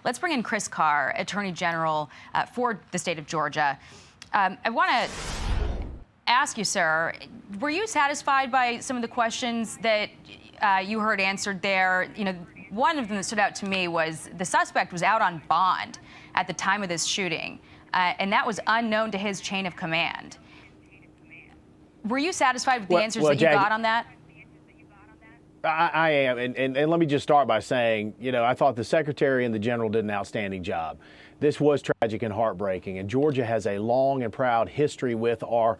Let's bring in Chris Carr, Attorney General for the state of Georgia. I want to ask you, sir, were you satisfied by some of the questions that you heard answered there? You know, one of them that stood out to me was the suspect was out on bond at the time of this shooting, and that was unknown to his chain of command. Were you satisfied with the answers that you got on that? I am, and let me just start by saying, you know, I thought the Secretary and the General did an outstanding job. This was tragic and heartbreaking, and Georgia has a long and proud history with our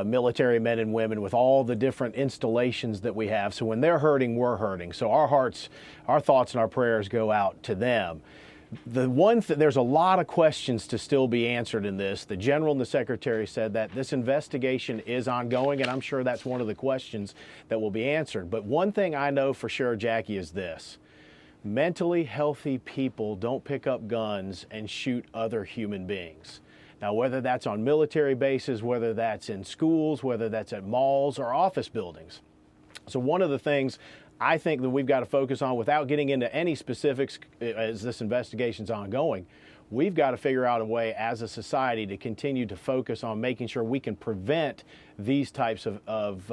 military men and women, with all the different installations that we have. So when they're hurting, we're hurting. So our hearts, our thoughts, and our prayers go out to them. There's a lot of questions to still be answered in this. The General and the Secretary said that this investigation is ongoing, and I'm sure that's one of the questions that will be answered. But one thing I know for sure, Jackie, is this. Mentally healthy people don't pick up guns and shoot other human beings. Now, whether that's on military bases, whether that's in schools, whether that's at malls or office buildings. So one of the things I think that we've got to focus on, without getting into any specifics as this investigation's ongoing, we've got to figure out a way as a society to continue to focus on making sure we can prevent these types of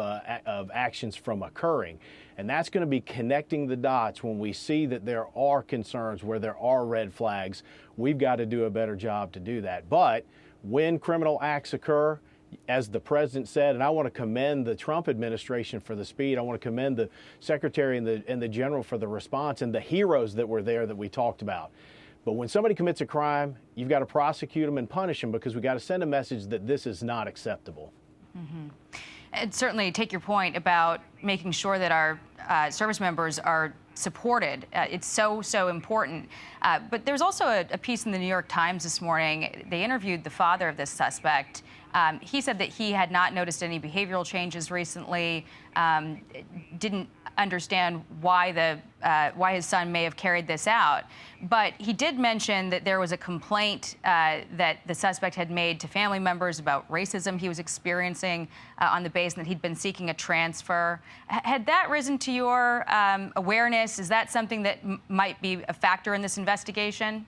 actions from occurring. And that's going to be connecting the dots when we see that there are concerns, where there are red flags. We've got to do a better job to do that. But when criminal acts occur, as the president said, and I want to commend the Trump administration for the speed. I want to commend the Secretary and the General for the response, and the heroes that were there that we talked about. But when somebody commits a crime, you've got to prosecute them and punish them, because we got to send a message that this is not acceptable. Mm-hmm. And certainly take your point about making sure that our service members are supported. It's so important. But there's also a piece in the New York Times this morning. They interviewed the father of this suspect. He said that he had not noticed any behavioral changes recently, didn't understand why his son may have carried this out. But he did mention that there was a complaint that the suspect had made to family members about racism he was experiencing on the base, and that he'd been seeking a transfer. Had that risen to your awareness? Is that something that might be a factor in this investigation?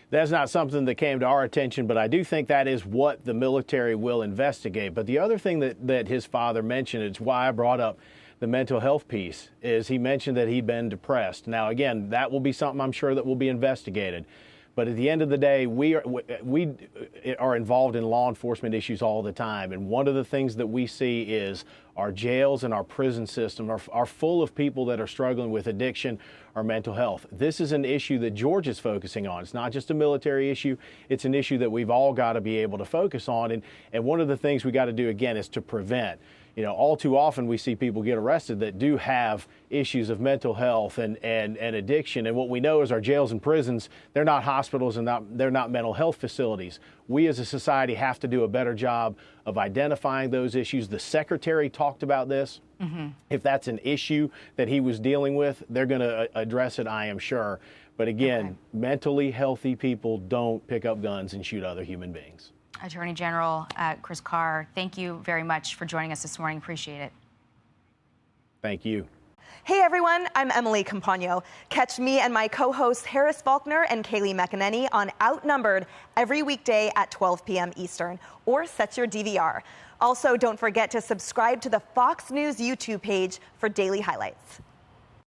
That's not something that came to our attention, but I do think that is what the military will investigate. But the other thing that his father mentioned, it's why I brought up the mental health piece, is he mentioned that he'd been depressed. Now, again, that will be something I'm sure that will be investigated. But at the end of the day, we are involved in law enforcement issues all the time. And one of the things that we see is our jails and our prison system are full of people that are struggling with addiction or mental health. This is an issue that Georgia's focusing on. It's not just a military issue. It's an issue that we've all got to be able to focus on. And one of the things we got to do, again, is to prevent. You know, all too often we see people get arrested that do have issues of mental health and addiction. And what we know is our jails and prisons, they're not hospitals and they're not mental health facilities. We as a society have to do a better job of identifying those issues. The Secretary talked about this. Mm-hmm. If that's an issue that he was dealing with, they're going to address it, I am sure. But again, mentally healthy people don't pick up guns and shoot other human beings. Attorney General Chris Carr, thank you very much for joining us this morning. Appreciate it. Thank you. Hey everyone, I'm Emily Campagno. Catch me and my co-hosts Harris Faulkner and Kaylee McEnany on Outnumbered every weekday at 12 p.m. Eastern, or set your DVR. Also, don't forget to subscribe to the Fox News YouTube page for daily highlights.